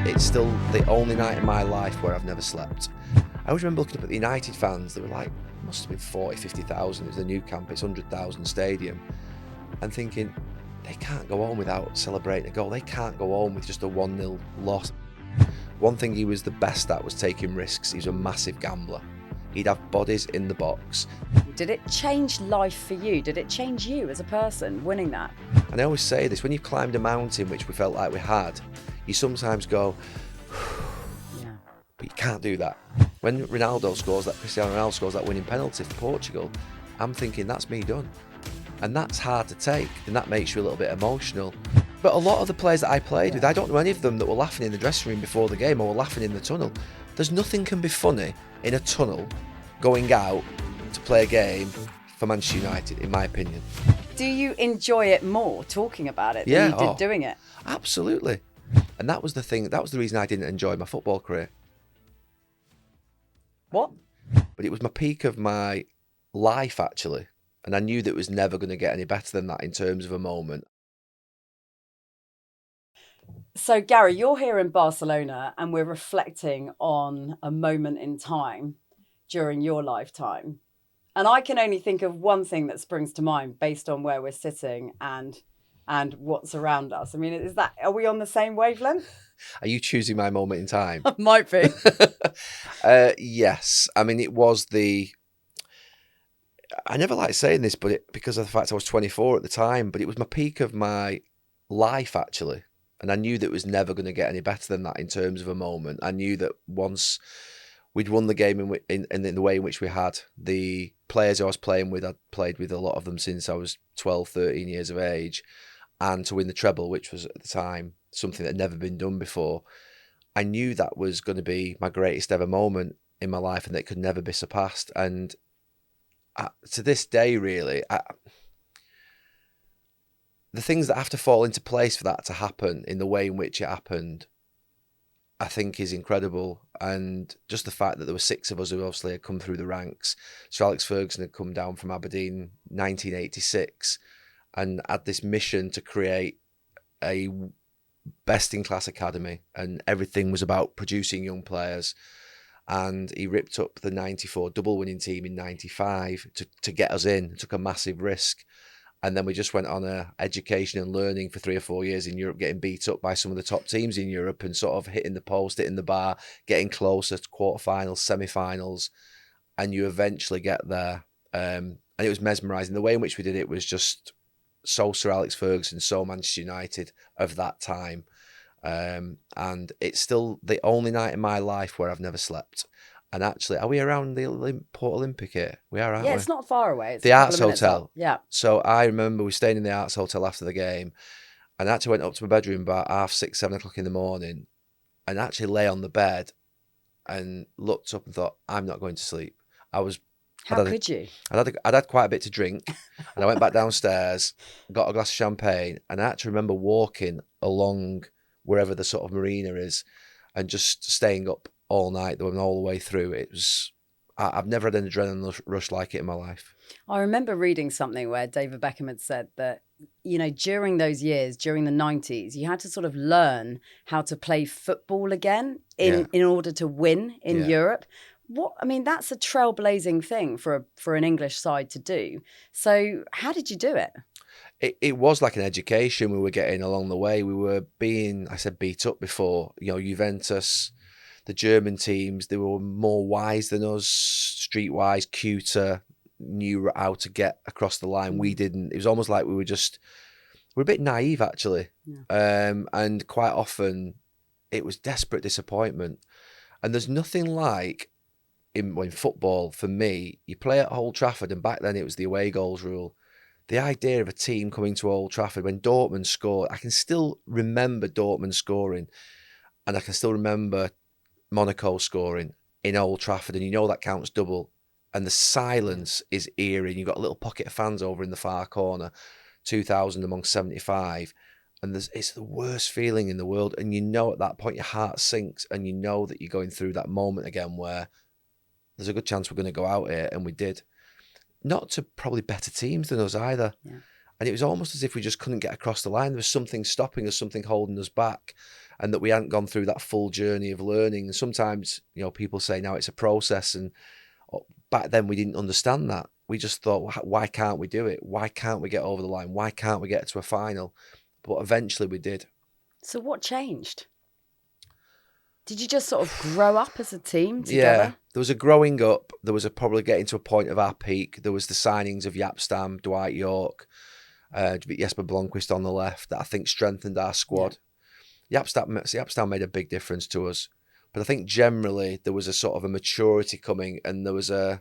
It's still the only night in my life where I've never slept. I always remember looking up at the United fans. They were like, must have been 40, 50,000. It was the new camp, it's 100,000 stadium. And thinking, they can't go home without celebrating a goal. They can't go home with just a 1-0 loss. One thing he was the best at was taking risks. He was a massive gambler. He'd have bodies in the box. Did it change life for you? Did it change you as a person, winning that? And I always say this, when you've climbed a mountain, which we felt like we had, you sometimes go, Yeah. but you can't do that. When Ronaldo scores that, Cristiano Ronaldo scores that winning penalty for Portugal, I'm thinking, that's me done. And that's hard to take, and that makes you a little bit emotional. But a lot of the players that I played with, I don't know any of them that were laughing in the dressing room before the game or were laughing in the tunnel. There's nothing can be funny in a tunnel going out to play a game for Manchester United, in my opinion. Do you enjoy it more talking about it than you did doing it? Absolutely. And that was the thing, that was the reason I didn't enjoy my football career. What? But it was my peak of my life, actually. And I knew that it was never going to get any better than that in terms of a moment. So, Gary, you're here in Barcelona and we're reflecting on a moment in time during your lifetime. And I can only think of one thing that springs to mind based on where we're sitting and what's around us. I mean, are we on the same wavelength? Are you choosing my moment in time? Might be. Yes. I mean, it was I never like saying this, but because of the fact I was 24 at the time, but it was my peak of my life, actually. And I knew that it was never going to get any better than that in terms of a moment. I knew that once we'd won the game in the way in which we had, the players I was playing with, I'd played with a lot of them since I was 12, 13 years of age. And to win the treble, which was at the time something that had never been done before, I knew that was going to be my greatest ever moment in my life and that it could never be surpassed. And to this day, really, the things that have to fall into place for that to happen in the way in which it happened, I think is incredible. And just the fact that there were 6 of us who obviously had come through the ranks. Sir Alex Ferguson had come down from Aberdeen 1986 and had this mission to create a best-in-class academy, and everything was about producing young players. And he ripped up the 94 double-winning team in 95 to get us in. It took a massive risk. And then we just went on a education and learning for 3 or 4 years in Europe, getting beat up by some of the top teams in Europe and sort of hitting the post, hitting the bar, getting closer to quarterfinals, semi-finals, and you eventually get there. And it was mesmerising. The way in which we did it was just so Sir Alex Ferguson, so Manchester United of that time. And it's still the only night in my life where I've never slept. And actually, are we around the Port Olympic here? We are, aren't we? Yeah, it's not far away. It's the a couple Arts of minutes Hotel. up. Yeah. So I remember we stayed in the Arts Hotel after the game, and I actually went up to my bedroom about 6:30, 7 o'clock in the morning, and actually lay on the bed and looked up and thought, I'm not going to sleep. How could you? I'd had quite a bit to drink, and I went back downstairs, got a glass of champagne, and I actually remember walking along wherever the sort of marina is, and just staying up all night, all the way through. I've never had an adrenaline rush like it in my life. I remember reading something where David Beckham had said that, you know, during those years, during the 90s, you had to sort of learn how to play football again in order to win in Europe. That's a trailblazing thing for an English side to do. So how did you do it? It was like an education we were getting along the way. We were being, I said, beat up before. You know, Juventus, the German teams, they were more wise than us, streetwise, cuter, knew how to get across the line. We didn't. It was almost like we're a bit naive, actually. Yeah. And quite often it was desperate disappointment. And there's nothing like, in football, for me, you play at Old Trafford, and back then it was the away goals rule. The idea of a team coming to Old Trafford, when Dortmund scored, I can still remember Dortmund scoring, and I can still remember Monaco scoring in Old Trafford, and you know that counts double, and the silence is eerie. You've got a little pocket of fans over in the far corner, 2,000 amongst 75, and it's the worst feeling in the world. And you know at that point your heart sinks, and you know that you're going through that moment again where there's a good chance we're going to go out here, and we did. Not to probably better teams than us either. Yeah. And it was almost as if we just couldn't get across the line. There was something stopping us, something holding us back. and that we hadn't gone through that full journey of learning. And sometimes, people say now it's a process, and back then we didn't understand that. We just thought, why can't we do it? Why can't we get over the line? Why can't we get to a final? But eventually we did. So what changed? Did you just sort of grow up as a team together? Yeah, there was a growing up. There was probably getting to a point of our peak. There was the signings of Yapstam, Dwight York, Jesper Blomqvist on the left that I think strengthened our squad. Yeah. Yapstam made a big difference to us. But I think generally there was a sort of a maturity coming, and there was an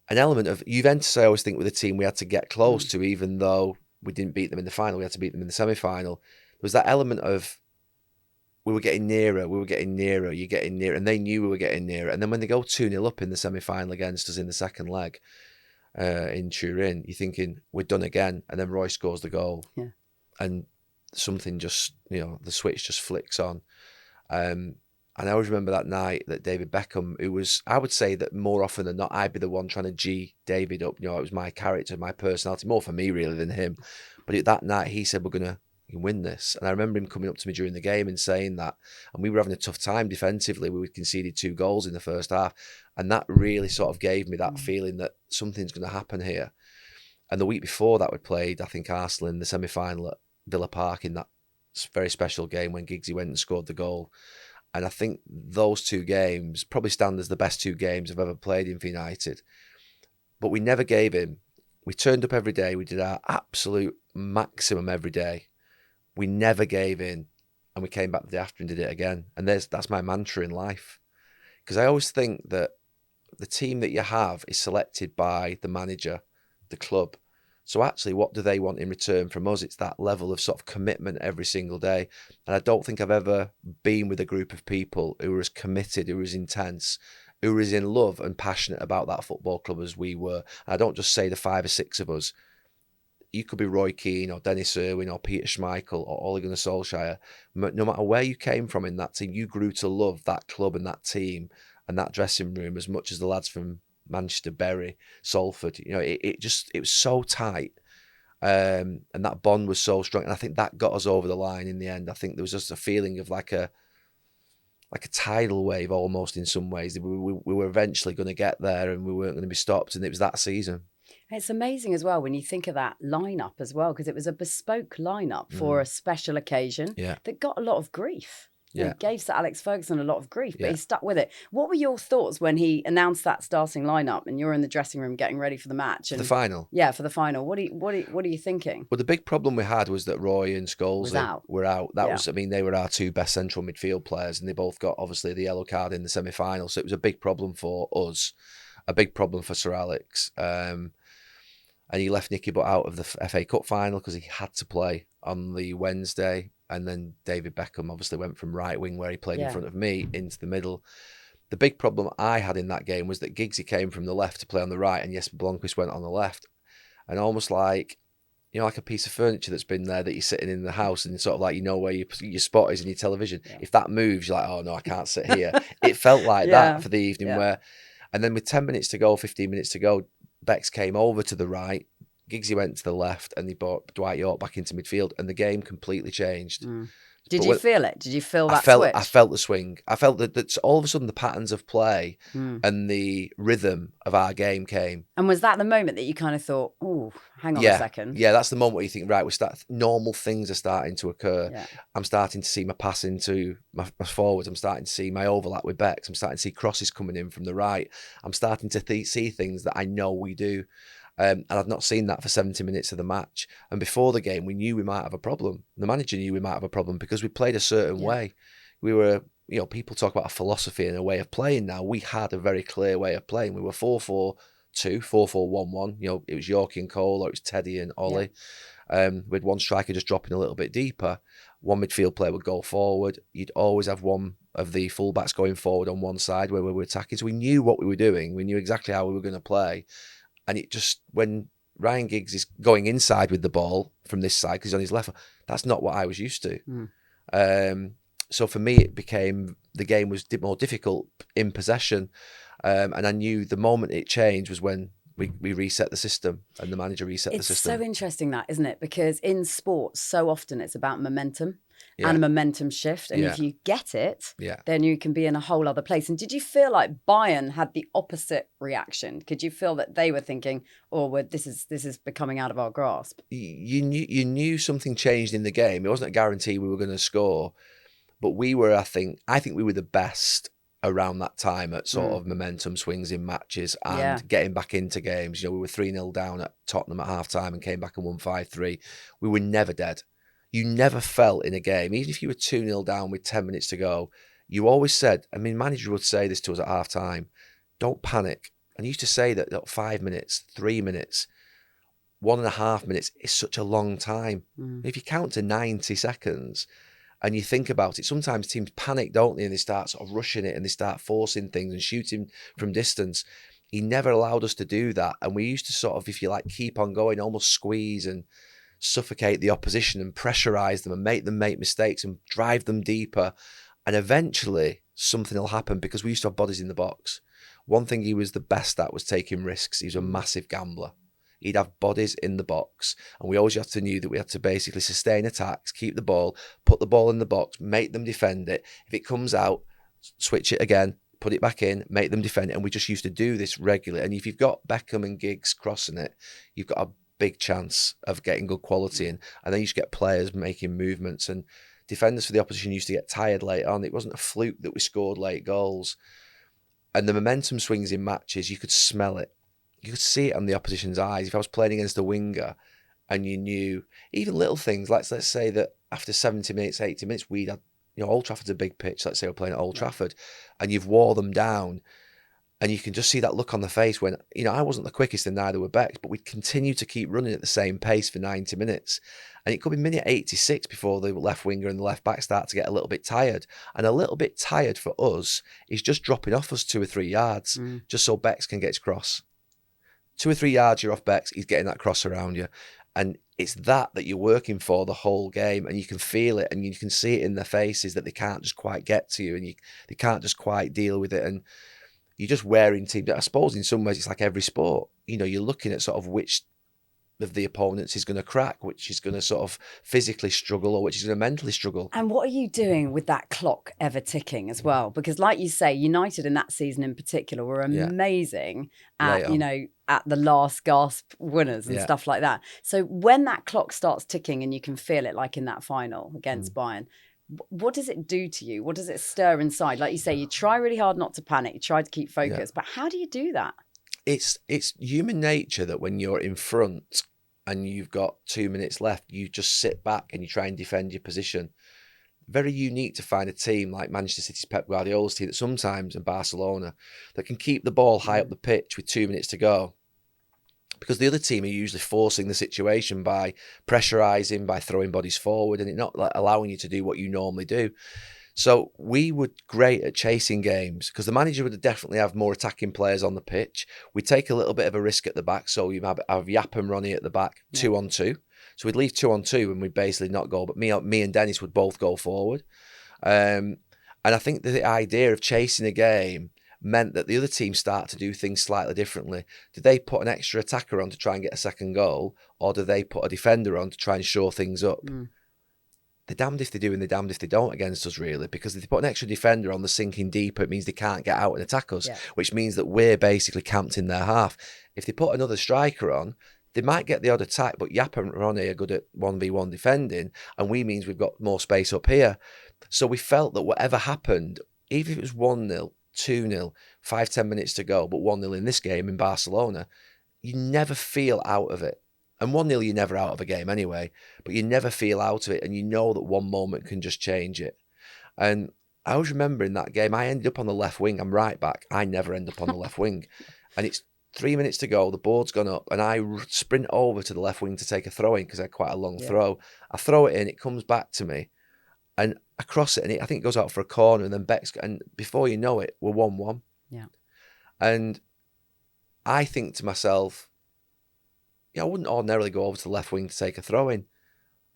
element of Juventus, I always think, with a team we had to get close to, even though we didn't beat them in the final. We had to beat them in the semi-final. There was that element of we were getting nearer, you're getting nearer, and they knew we were getting nearer. And then when they go 2-0 up in the semi-final against us in the second leg in Turin, you're thinking, we're done again. And then Roy scores the goal. Yeah. And something just, the switch just flicks on. And I always remember that night that David Beckham, who was, I would say that more often than not, I'd be the one trying to G David up. It was my character, my personality, more for me really than him. But that night he said, we're going to win this. And I remember him coming up to me during the game and saying that. And we were having a tough time defensively. We conceded 2 goals in the first half. And that really sort of gave me that feeling that something's going to happen here. And the week before that, we played, I think, Arsenal in the semi-final at Villa Park in that very special game when Giggsy went and scored the goal. And I think those 2 games probably stand as the best 2 games I've ever played in for United. But we never gave in. We turned up every day. We did our absolute maximum every day. We never gave in. And we came back the day after and did it again. And that's my mantra in life. Because I always think that the team that you have is selected by the manager, the club. So actually, what do they want in return from us? It's that level of sort of commitment every single day. And I don't think I've ever been with a group of people who were as committed, who were as intense, who were as in love and passionate about that football club as we were. And I don't just say the 5 or 6 of us. You could be Roy Keane or Dennis Irwin or Peter Schmeichel or Ole Gunnar Solskjaer. No matter where you came from in that team, you grew to love that club and that team and that dressing room as much as the lads from Manchester, Bury, Salford. It was so tight, and that bond was so strong, and I think that got us over the line in the end. I think there was just a feeling of like a tidal wave almost in some ways. We were eventually going to get there, and we weren't going to be stopped. And it was that season. It's amazing as well when you think of that lineup as well, because it was a bespoke lineup for a special occasion that got a lot of grief. Yeah. It gave Sir Alex Ferguson a lot of grief, but he stuck with it. What were your thoughts when he announced that starting lineup and you're in the dressing room getting ready for the match? And, for the final? Yeah, for the final. What are you thinking? Well, the big problem we had was that Roy and Scholes were out. That was, they were our 2 best central midfield players, and they both got, obviously, the yellow card in the semi-final. So it was a big problem for us, a big problem for Sir Alex. And he left Nicky Butt out of the FA Cup final because he had to play on the Wednesday. And then David Beckham obviously went from right wing, where he played in front of me, into the middle. The big problem I had in that game was that Giggsy came from the left to play on the right, and Jesper Blomqvist went on the left. And almost like, like a piece of furniture that's been there that you're sitting in the house, and sort of like, where your spot is in your television. Yeah. If that moves, you're like, oh no, I can't sit here. It felt like that for the evening where, and then with 10 minutes to go, 15 minutes to go, Bex came over to the right, Giggsy went to the left, and he brought Dwight York back into midfield, and the game completely changed. Did you feel it? Did you feel that switch? I felt the swing. I felt that all of a sudden the patterns of play and the rhythm of our game came. And was that the moment that you kind of thought, oh, hang on a second? Yeah, that's the moment where you think, right, normal things are starting to occur. Yeah. I'm starting to see my passing to my forwards. I'm starting to see my overlap with Bex. I'm starting to see crosses coming in from the right. I'm starting to see things that I know we do. And I've not seen that for 70 minutes of the match. And before the game, we knew we might have a problem. The manager knew we might have a problem because we played a certain way. We were, people talk about a philosophy and a way of playing now. We had a very clear way of playing. We were 4-4-2, 4-4-1-1. It was Yorkie and Cole, or it was Teddy and Ollie. With one striker just dropping a little bit deeper. One midfield player would go forward. You'd always have one of the fullbacks going forward on one side where we were attacking. So we knew what we were doing. We knew exactly how we were going to play. And it just, when Ryan Giggs is going inside with the ball from this side, because he's on his left, that's not what I was used to. So for me, the game was more difficult in possession. And I knew the moment it changed was when we reset the system and the manager reset the system. It's so interesting that, isn't it? Because in sports, so often it's about momentum. and a momentum shift. And if you get it, then you can be in a whole other place. And did you feel like Bayern had the opposite reaction? Could you feel that they were thinking, oh, this is becoming out of our grasp? You knew something changed in the game. It wasn't a guarantee we were going to score, but we were, I think we were the best around that time at sort of momentum swings in matches and getting back into games. You know, we were 3-0 down at Tottenham at half-time and came back and won 5-3. We were never dead. You never felt in a game, even if you were 2-0 down with 10 minutes to go, you always said, I mean, manager would say this to us at half-time, don't panic. And he used to say that 5 minutes, 3 minutes, 1.5 minutes is such a long time. If you count to 90 seconds and you think about it, sometimes teams panic, don't they? And they start sort of rushing it and they start forcing things and shooting from distance. He never allowed us to do that. And we used to sort of, if you like, keep on going, almost squeeze and suffocate the opposition and pressurize them and make them make mistakes and drive them deeper. And eventually something will happen because we used to have bodies in the box. One thing he was the best at was taking risks. He was a massive gambler. He'd have bodies in the box. And we always had to knew that we had to basically sustain attacks, keep the ball, put the ball in the box, make them defend it. If it comes out, switch it again, put it back in, make them defend it. And we just used to do this regularly. And if you've got Beckham and Giggs crossing it, you've got a big chance of getting good quality in. And then you just get players making movements. And defenders for the opposition used to get tired late on. It wasn't a fluke that we scored late goals. And the momentum swings in matches, you could smell it. You could see it on the opposition's eyes. If I was playing against a winger and you knew, even little things, let's say that after 70 minutes, 80 minutes, we'd had, Old Trafford's a big pitch. Let's say we're playing at Old Trafford and you've wore them down and you can just see that look on the face when, I wasn't the quickest and neither were Beck, but we'd continue to keep running at the same pace for 90 minutes. And it could be minute 86 before the left winger and the left back start to get a little bit tired. And a little bit tired for us is just dropping off us 2 or 3 yards just so Bex can get his cross. 2 or 3 yards, you're off Bex, he's getting that cross around you. And it's that you're working for the whole game, and you can feel it and you can see it in their faces that they can't just quite get to you and they can't just quite deal with it. And you're just wearing teams. I suppose in some ways it's like every sport. You're looking at sort of which of the opponents is going to crack, which is going to sort of physically struggle or which is going to mentally struggle. And what are you doing with that clock ever ticking as well? Because like you say, United in that season in particular were amazing at, at the last gasp winners and stuff like that. So when that clock starts ticking and you can feel it, like in that final against Bayern, what does it do to you? What does it stir inside? Like you say, you try really hard not to panic, you try to keep focused, but how do you do that? It's human nature that when you're in front and you've got 2 minutes left, you just sit back and you try and defend your position. Very unique to find a team like Manchester City's Pep Guardiola's team that sometimes, and Barcelona, that can keep the ball high up the pitch with 2 minutes to go. Because the other team are usually forcing the situation by pressurising, by throwing bodies forward, and it not allowing you to do what you normally do. So we were great at chasing games because the manager would definitely have more attacking players on the pitch. We'd take a little bit of a risk at the back. So you'd have Yap and Ronnie at the back, 2-on-2. So we'd leave 2-on-2 and we'd basically not go. But me and Dennis would both go forward. And I think the idea of chasing a game meant that the other team start to do things slightly differently. Did they put an extra attacker on to try and get a second goal? Or do they put a defender on to try and shore things up? They're damned if they do and they're damned if they don't against us, really, because if they put an extra defender on the sinking deeper, it means they can't get out and attack us, which means that we're basically camped in their half. If they put another striker on, they might get the odd attack, but Yap and Ronnie are good at 1v1 defending, and we means we've got more space up here. So we felt that whatever happened, even if it was 1-0, 2-0, 5-10 minutes to go, but 1-0 in this game in Barcelona, you never feel out of it. And 1-0, you're never out of a game anyway, but you never feel out of it, and you know that one moment can just change it. And I always remember in that game, I ended up on the left wing. I'm right back. I never end up on the left wing. And it's 3 minutes to go, the board's gone up, and I sprint over to the left wing to take a throw in because I had quite a long throw. I throw it in, it comes back to me, and I cross it, and I think it goes out for a corner, and then Beck's, and before you know it, we're 1-1. Yeah. And I think to myself, I wouldn't ordinarily go over to the left wing to take a throw in.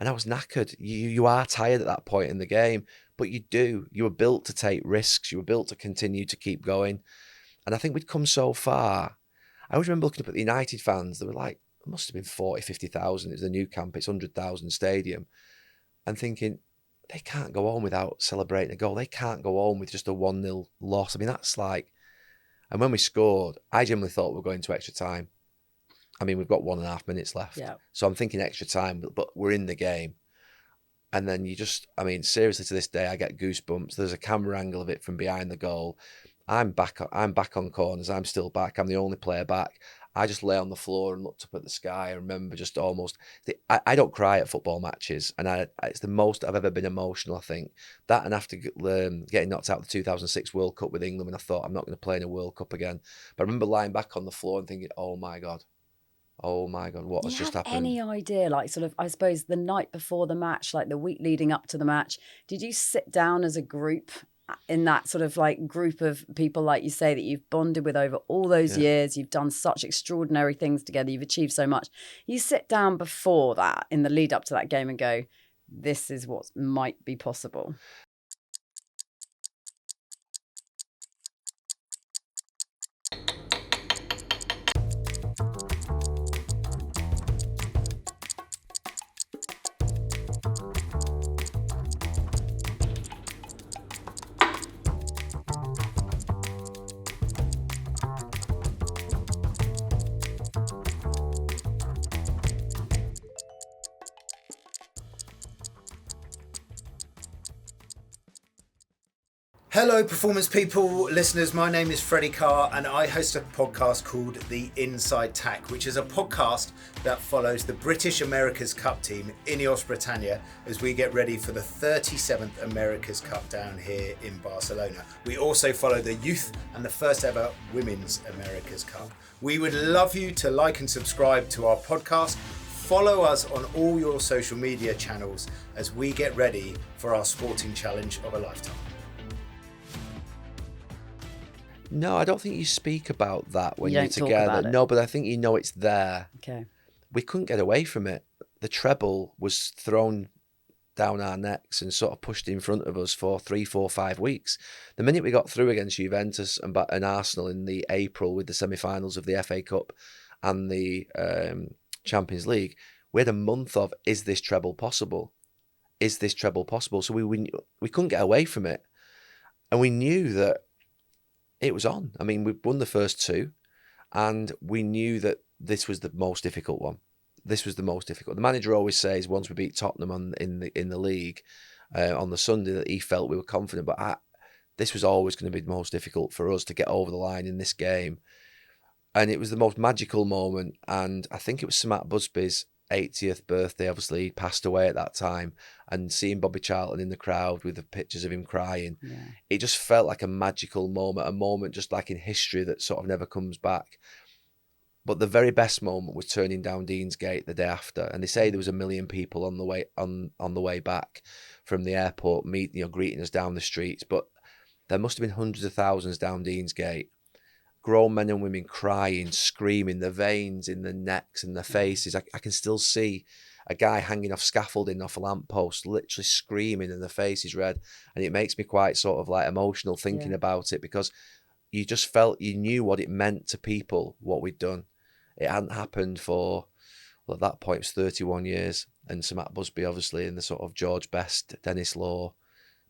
And I was knackered. You are tired at that point in the game, but you do. You were built to take risks. You were built to continue to keep going. And I think we'd come so far. I always remember looking up at the United fans. They were like, it must have been 40, 50,000. It was the new camp. It's 100,000 stadium. And thinking, they can't go home without celebrating a goal. They can't go home with just a 1-0 loss. I mean, that's like, and when we scored, I genuinely thought we were going to extra time. I mean, we've got 1.5 minutes left. Yeah. So I'm thinking extra time, but we're in the game. And then you just, I mean, seriously, to this day, I get goosebumps. There's a camera angle of it from behind the goal. I'm back on corners. I'm still back. I'm the only player back. I just lay on the floor and looked up at the sky. I remember just almost, I don't cry at football matches. And it's the most I've ever been emotional, I think. That and after getting knocked out of the 2006 World Cup with England, when I thought I'm not going to play in a World Cup again. But I remember lying back on the floor and thinking, oh my God, what has just happened? Any idea, like sort of, I suppose the night before the match, like the week leading up to the match, did you sit down as a group in that sort of like group of people, like you say, that you've bonded with over all those years, you've done such extraordinary things together, you've achieved so much. You sit down before that in the lead up to that game and go, this is what might be possible. Hello, performance people, listeners. My name is Freddie Carr and I host a podcast called The Inside Tack, which is a podcast that follows the British America's Cup team, INEOS Britannia, as we get ready for the 37th America's Cup down here in Barcelona. We also follow the youth and the first ever Women's America's Cup. We would love you to like and subscribe to our podcast. Follow us on all your social media channels as we get ready for our sporting challenge of a lifetime. No, I don't think you speak about that when You you're don't talk together. about it. No, but I think you know it's there. Okay. We couldn't get away from it. The treble was thrown down our necks and sort of pushed in front of us for 3, 4, 5 weeks. The minute we got through against Juventus and Arsenal in the April with the semi-finals of the FA Cup and the Champions League, we had a month of, is this treble possible? Is this treble possible? So we couldn't get away from it. And we knew that it was on. I mean, we won the first 2 and we knew that this was the most difficult one. This was the most difficult. The manager always says once we beat Tottenham in the league on the Sunday that he felt we were confident, but this was always going to be the most difficult for us to get over the line in this game. And it was the most magical moment. And I think it was Sir Matt Busby's 80th birthday. Obviously, he passed away at that time. And seeing Bobby Charlton in the crowd with the pictures of him crying, it just felt like a magical moment, a moment just like in history that sort of never comes back. But the very best moment was turning down Deansgate the day after. And they say there was 1 million people on the way back from the airport, greeting us down the streets. But there must have been hundreds of thousands down Deansgate. Grown men and women crying, screaming, the veins in their necks and their faces. I can still see a guy hanging off scaffolding off a lamppost, literally screaming, and the face is red. And it makes me quite sort of like emotional thinking about it, because you just felt, you knew what it meant to people, what we'd done. It hadn't happened for, well, at that point it was 31 years. And Sir Matt Busby, obviously, in the sort of George Best, Dennis Law,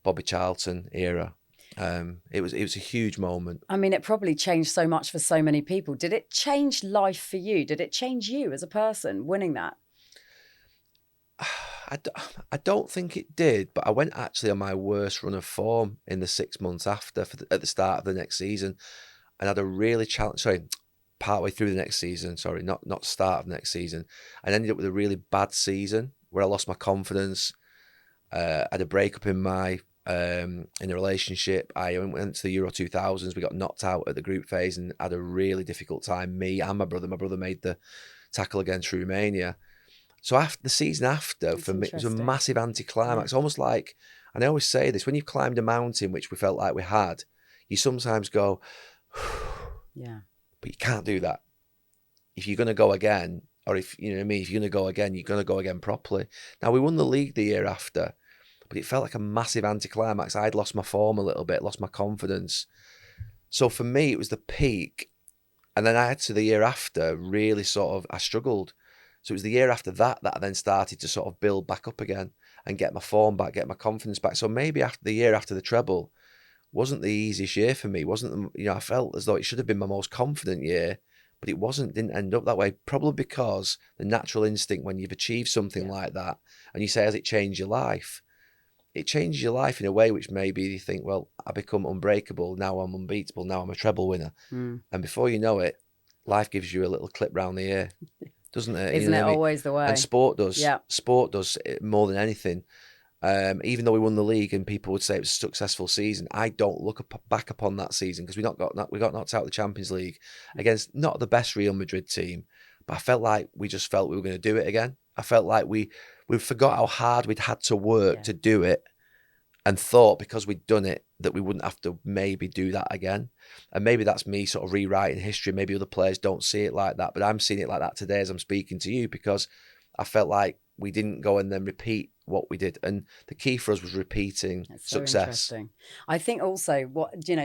Bobby Charlton era. It was a huge moment. I mean, it probably changed so much for so many people. Did it change life for you? Did it change you as a person, winning that? I don't think it did, but I went actually on my worst run of form in the 6 months after, at the start of the next season, and had a really partway through the next season, not start of the next season, and ended up with a really bad season where I lost my confidence. I had a breakup in a relationship. I went to the Euro 2000s. We got knocked out at the group phase and had a really difficult time. Me and my brother made the tackle against Romania. So after the season after, for me, it was a massive anticlimax. Almost like, and I always say this, when you've climbed a mountain, which we felt like we had, you sometimes go, but you can't do that. If you're going to go again, or if you're going to go again, you're going to go again properly. Now, we won the league the year after, but it felt like a massive anticlimax. I'd lost my form a little bit, lost my confidence. So for me, it was the peak. And then I had to, the year after, really I struggled. So it was the year after that I then started to sort of build back up again and get my form back, get my confidence back. So maybe after the year after the treble wasn't the easiest year for me. I felt as though it should have been my most confident year, but it wasn't, didn't end up that way. Probably because the natural instinct when you've achieved something like that and you say, has it changed your life? It changes your life in a way which maybe you think, well, I become unbreakable. Now I'm unbeatable. Now I'm a treble winner. And before you know it, life gives you a little clip round the ear, doesn't it? Isn't it always the way? And sport does. Yeah. Sport does more than anything. Even though we won the league and people would say it was a successful season, I don't look back upon that season because we got knocked out of the Champions League against not the best Real Madrid team, but I felt like we were going to do it again. I felt like we forgot how hard we'd had to work to do it, and thought because we'd done it that we wouldn't have to maybe do that again. And maybe that's me sort of rewriting history. Maybe other players don't see it like that, but I'm seeing it like that today as I'm speaking to you, because I felt like we didn't go and then repeat what we did. And the key for us was repeating success. So interesting. I think also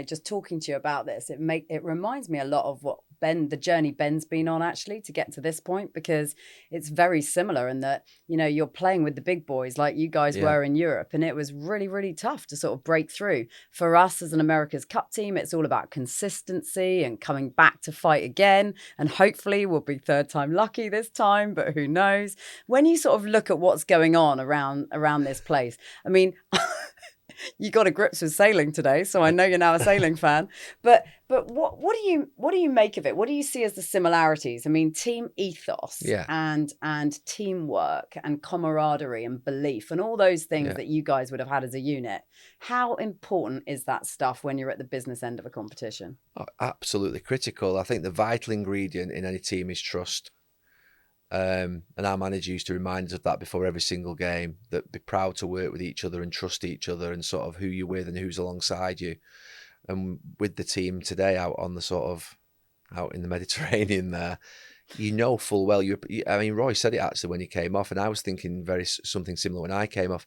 just talking to you about this, it reminds me a lot of what the journey Ben's been on actually to get to this point, because it's very similar in that, you're playing with the big boys like you guys were in Europe, and it was really, really tough to sort of break through. For us as an America's Cup team, it's all about consistency and coming back to fight again, and hopefully we'll be third time lucky this time, but who knows? When you sort of look at what's going on around this place, I mean, you got a grips with sailing today, so I know you're now a sailing fan. But what do you make of it? What do you see as the similarities? I mean, team ethos and teamwork and camaraderie and belief and all those things that you guys would have had as a unit. How important is that stuff when you're at the business end of a competition? Oh, absolutely critical. I think the vital ingredient in any team is trust. And our manager used to remind us of that before every single game, that be proud to work with each other and trust each other and sort of who you're with and who's alongside you. And with the team today out in the Mediterranean there, full well, Roy said it actually when he came off, and I was thinking something similar when I came off.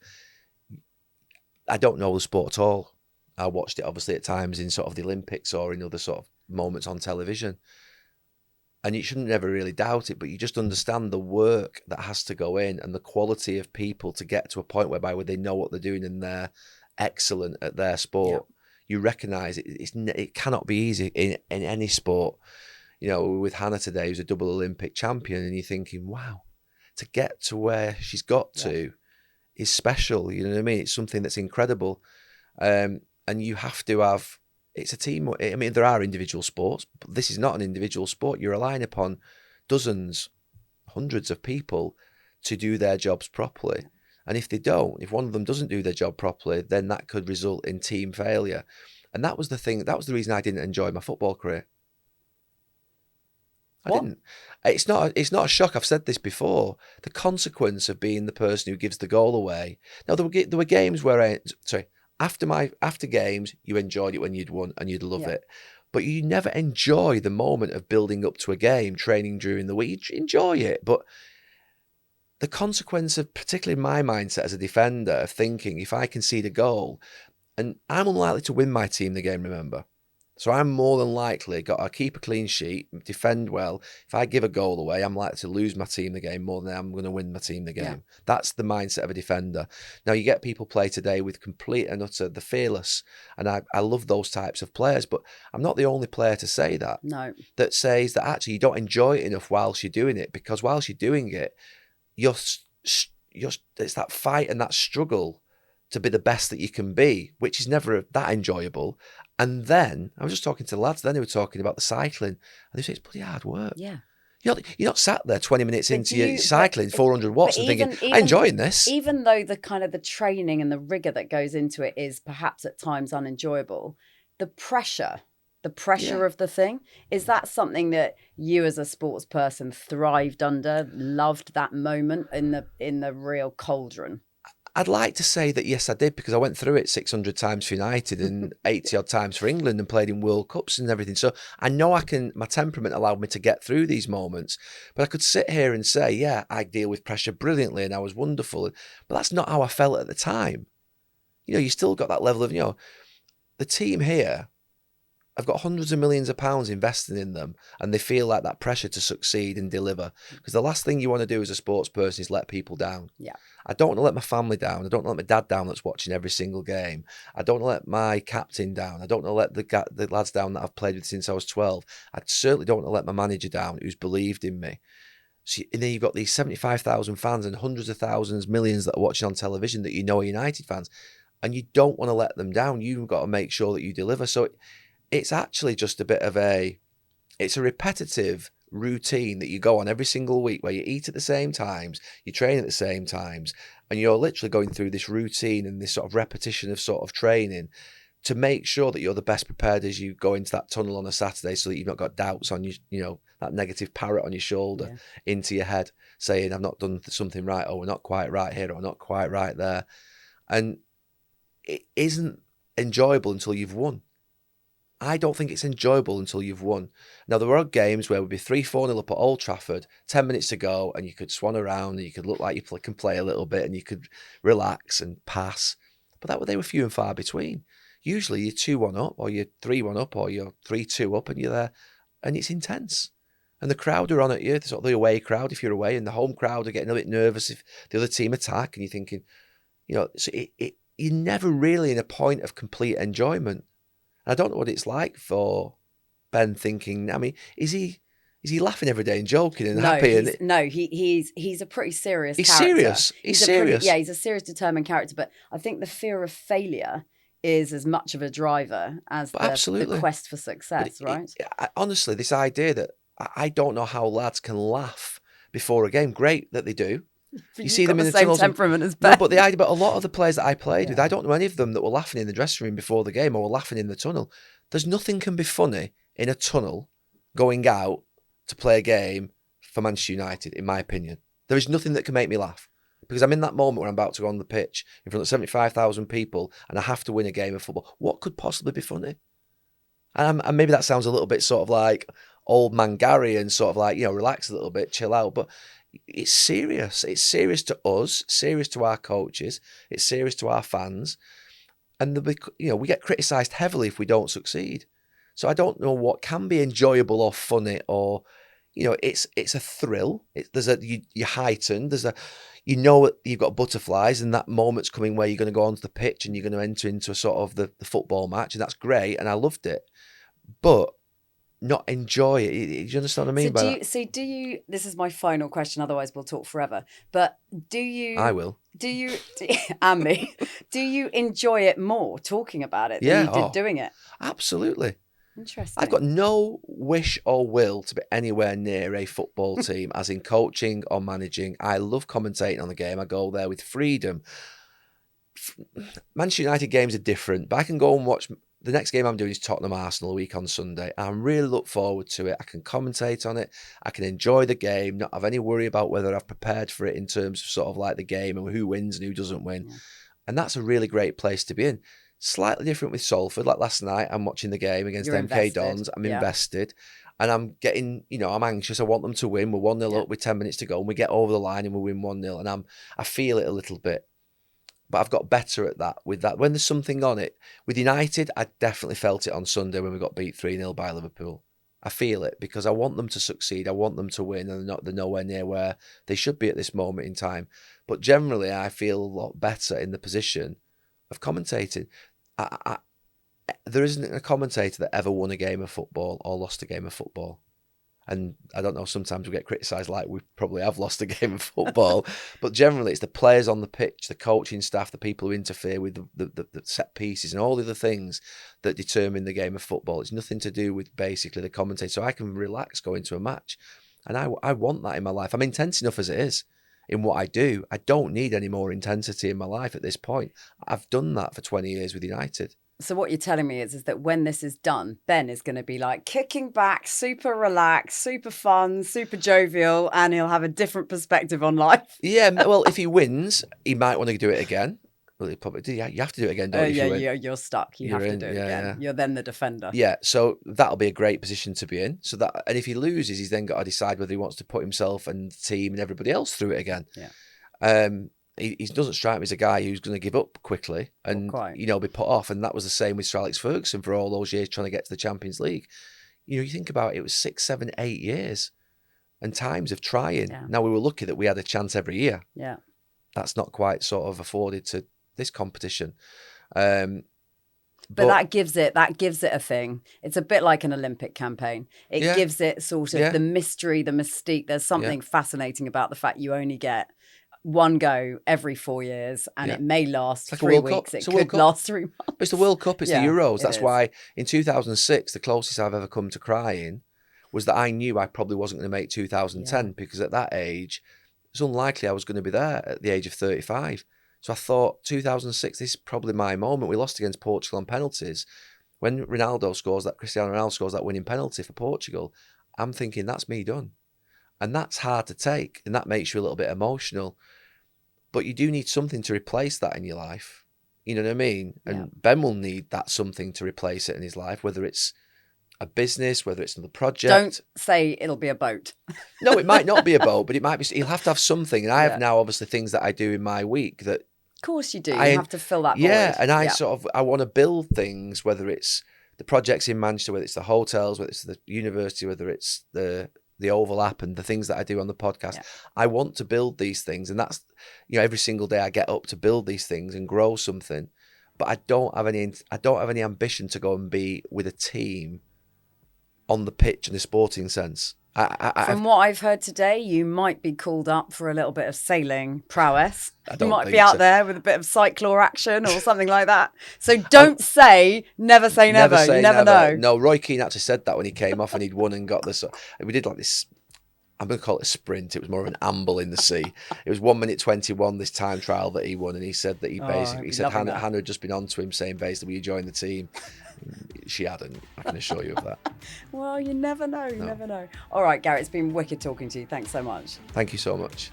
I don't know the sport at all. I watched it obviously at times in sort of the Olympics or in other sort of moments on television. And you shouldn't never really doubt it, but you just understand the work that has to go in and the quality of people to get to a point where they know what they're doing and they're excellent at their sport. Yeah. You recognise it cannot be easy in any sport. With Hannah today, who's a double Olympic champion, and you're thinking, wow, to get to where she's got to is special. You know what I mean? It's something that's incredible. And you have to have... It's a team. I mean, there are individual sports, but this is not an individual sport. You're relying upon dozens, hundreds of people to do their jobs properly. And if if one of them doesn't do their job properly, then that could result in team failure. And that was the thing. That was the reason I didn't enjoy my football career. I didn't. It's not a shock. I've said this before. The consequence of being the person who gives the goal away. Now, there were games where after games, you enjoyed it when you'd won and you'd love it. But you never enjoy the moment of building up to a game, training during the week. You enjoy it. But the consequence of, particularly my mindset as a defender, of thinking if I concede a goal, and I'm unlikely to win my team the game, remember. So I'm more than likely I keep a clean sheet, defend well. If I give a goal away, I'm likely to lose my team the game more than I'm going to win my team the game. Yeah. That's the mindset of a defender. Now, you get people play today with complete and utter, the fearless. And I love those types of players, but I'm not the only player to say that. No. That says that actually you don't enjoy it enough whilst you're doing it, because whilst you're doing it, it's that fight and that struggle to be the best that you can be, which is never that enjoyable. And then, I was just talking to the lads, then they were talking about the cycling, and they say it's bloody hard work. Yeah. You're not sat there 20 minutes into your cycling, 400 watts, and thinking, I'm enjoying this. Even though the kind of the training and the rigour that goes into it is perhaps at times unenjoyable, the pressure of the thing, is that something that you as a sports person thrived under, loved that moment in the real cauldron? I'd like to say that yes, I did, because I went through it 600 times for United and 80 odd times for England and played in World Cups and everything. So I know my temperament allowed me to get through these moments. But I could sit here and say, yeah, I deal with pressure brilliantly and I was wonderful. But that's not how I felt at the time. You still got that level of, the team here, I've got hundreds of millions of pounds investing in them, and they feel like that pressure to succeed and deliver. Because the last thing you want to do as a sports person is let people down. Yeah. I don't want to let my family down. I don't want to let my dad down that's watching every single game. I don't want to let my captain down. I don't want to let the lads down that I've played with since I was 12. I certainly don't want to let my manager down who's believed in me. So, and then you've got these 75,000 fans and hundreds of thousands, millions that are watching on television that you know are United fans, and you don't want to let them down. You've got to make sure that you deliver. So it's actually just a bit of it's a repetitive routine that you go on every single week where you eat at the same times, you train at the same times, and you're literally going through this routine and this sort of repetition of sort of training to make sure that you're the best prepared as you go into that tunnel on a Saturday, so that you've not got doubts on you, that negative parrot on your shoulder into your head saying, I've not done something right, or we're not quite right here, or we're not quite right there. And it isn't enjoyable until you've won. I don't think it's enjoyable until you've won. Now, there were games where we'd be 3-4-0 up at Old Trafford, 10 minutes to go, and you could swan around, and you could look like you can play a little bit, and you could relax and pass. But they were few and far between. Usually you're 2-1 up, or you're 3-1 up, or you're 3-2 up, and you're there, and it's intense. And the crowd are on at you, sort of the away crowd if you're away, and the home crowd are getting a bit nervous if the other team attack, and you're thinking, so you're never really in a point of complete enjoyment. I don't know what it's like for Ben thinking, I mean, is he laughing every day and joking and happy? He's a pretty serious he's character. Serious. He's serious. He's a serious, determined character. But I think the fear of failure is as much of a driver as the quest for success, right? Honestly, this idea that I don't know how lads can laugh before a game, great that they do. You see them in the same tunnels. Temperament as Ben. No, but a lot of the players that I played with, I don't know any of them that were laughing in the dressing room before the game or were laughing in the tunnel. There's nothing can be funny in a tunnel going out to play a game for Manchester United, in my opinion. There is nothing that can make me laugh because I'm in that moment where I'm about to go on the pitch in front of 75,000 people and I have to win a game of football. What could possibly be funny? And maybe that sounds a little bit sort of like old man Gary and sort of like, relax a little bit, chill out. But it's serious. It's serious to us, serious to our coaches, it's serious to our fans. And we get criticised heavily if we don't succeed. So I don't know what can be enjoyable or funny or, it's a thrill. You're heightened. You've got butterflies and that moment's coming where you're going to go onto the pitch and you're going to enter into a sort of the football match, and that's great and I loved it. But not enjoy it. Do you understand what I mean by that? So do you, this is my final question, otherwise we'll talk forever, but do you... I will. And me. Do you enjoy it more talking about it than you did doing it? Absolutely. Interesting. I've got no wish or will to be anywhere near a football team, as in coaching or managing. I love commentating on the game. I go there with freedom. Manchester United games are different, but I can go and watch... The next game I'm doing is Tottenham Arsenal a week on Sunday. I really look forward to it. I can commentate on it. I can enjoy the game, not have any worry about whether I've prepared for it in terms of sort of like the game and who wins and who doesn't win. Yeah. And that's a really great place to be in. Slightly different with Salford. Like last night, I'm watching the game against MK Dons. I'm invested. And I'm getting, I'm anxious. I want them to win. We're 1-0 up with 10 minutes to go. And we get over the line and we win 1-0. And I feel it a little bit. But I've got better at that with that. When there's something on it. With United, I definitely felt it on Sunday when we got beat 3-0 by Liverpool. I feel it because I want them to succeed. I want them to win, and they're nowhere near where they should be at this moment in time. But generally, I feel a lot better in the position of commentating. There isn't a commentator that ever won a game of football or lost a game of football. And I don't know, sometimes we get criticised like we probably have lost a game of football. But generally, it's the players on the pitch, the coaching staff, the people who interfere with the set pieces and all the other things that determine the game of football. It's nothing to do with basically the commentator. So I can relax going to a match. And I want that in my life. I'm intense enough as it is in what I do. I don't need any more intensity in my life at this point. I've done that for 20 years with United. So what you're telling me is that when this is done, Ben is going to be like kicking back, super relaxed, super fun, super jovial, and he'll have a different perspective on life. Yeah, well, if he wins, he might want to do it again. Well, he probably do. You have to do it again, don't you? Yeah, you're stuck. You have to do it again. Yeah. You're then the defender. Yeah, so that'll be a great position to be in. And if he loses, he's then got to decide whether he wants to put himself and the team and everybody else through it again. Yeah. he doesn't strike me as a guy who's going to give up quickly and be put off. And that was the same with Sir Alex Ferguson for all those years trying to get to the Champions League. You think about it, it was 6, 7, 8 years and times of trying. Yeah. Now, we were lucky that we had a chance every year. Yeah. That's not quite sort of afforded to this competition. But that gives it a thing. It's a bit like an Olympic campaign. It gives it sort of the mystery, the mystique. There's something fascinating about the fact you only get one go every 4 years, and it may last like 3 weeks. It could last 3 months. But it's the World Cup, it's the Euros. That's why in 2006, the closest I've ever come to crying was that I knew I probably wasn't going to make 2010 because at that age, it's unlikely I was going to be there at the age of 35. So I thought 2006, this is probably my moment. We lost against Portugal on penalties. When Cristiano Ronaldo scores that winning penalty for Portugal, I'm thinking that's me done. And that's hard to take, and that makes you a little bit emotional. But you do need something to replace that in your life. You know what I mean? And Ben will need that something to replace it in his life, whether it's a business, whether it's another project. Don't say it'll be a boat. No, it might not be a boat, but it might be. He'll have to have something. And I have now obviously things that I do in my week that. Of course you do. You have to fill that void. Yeah, and I want to build things, whether it's the projects in Manchester, whether it's the hotels, whether it's the university, whether it's the overlap and the things that I do on the podcast. Yeah. I want to build these things, and that's every single day I get up to build these things and grow something. But I don't have any ambition to go and be with a team on the pitch in a sporting sense. From what I've heard today, you might be called up for a little bit of sailing prowess. You might be out there with a bit of cyclore action or something like that. So don't never say never. You never know. No, Roy Keane actually said that when he came off and he'd won and got this. We did like this, I'm going to call it a sprint. It was more of an amble in the sea. It was 1 minute 21, this time trial that he won. And he said that he said Hannah had just been on to him saying basically, will you join the team? She hadn't, I can assure you of that. Well, you never know. You never know. All right, Gareth, it's been wicked talking to you. Thanks so much. Thank you so much.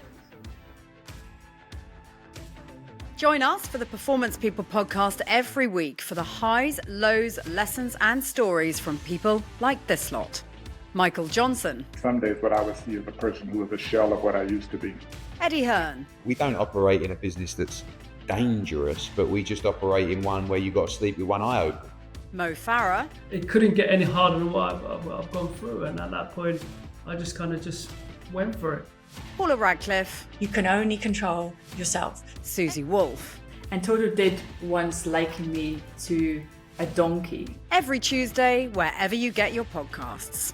Join us for the Performance People podcast every week for the highs, lows, lessons and stories from people like this lot. Michael Johnson. Some days what I would see is a person who is a shell of what I used to be. Eddie Hearn. We don't operate in a business that's dangerous, but we just operate in one where you've got to sleep with one eye open. Mo Farah. It couldn't get any harder than what I've gone through, and at that point I just went for it. Paula Radcliffe. You can only control yourself. Susie Wolf. And Toto did once liken me to a donkey. Every Tuesday, wherever you get your podcasts.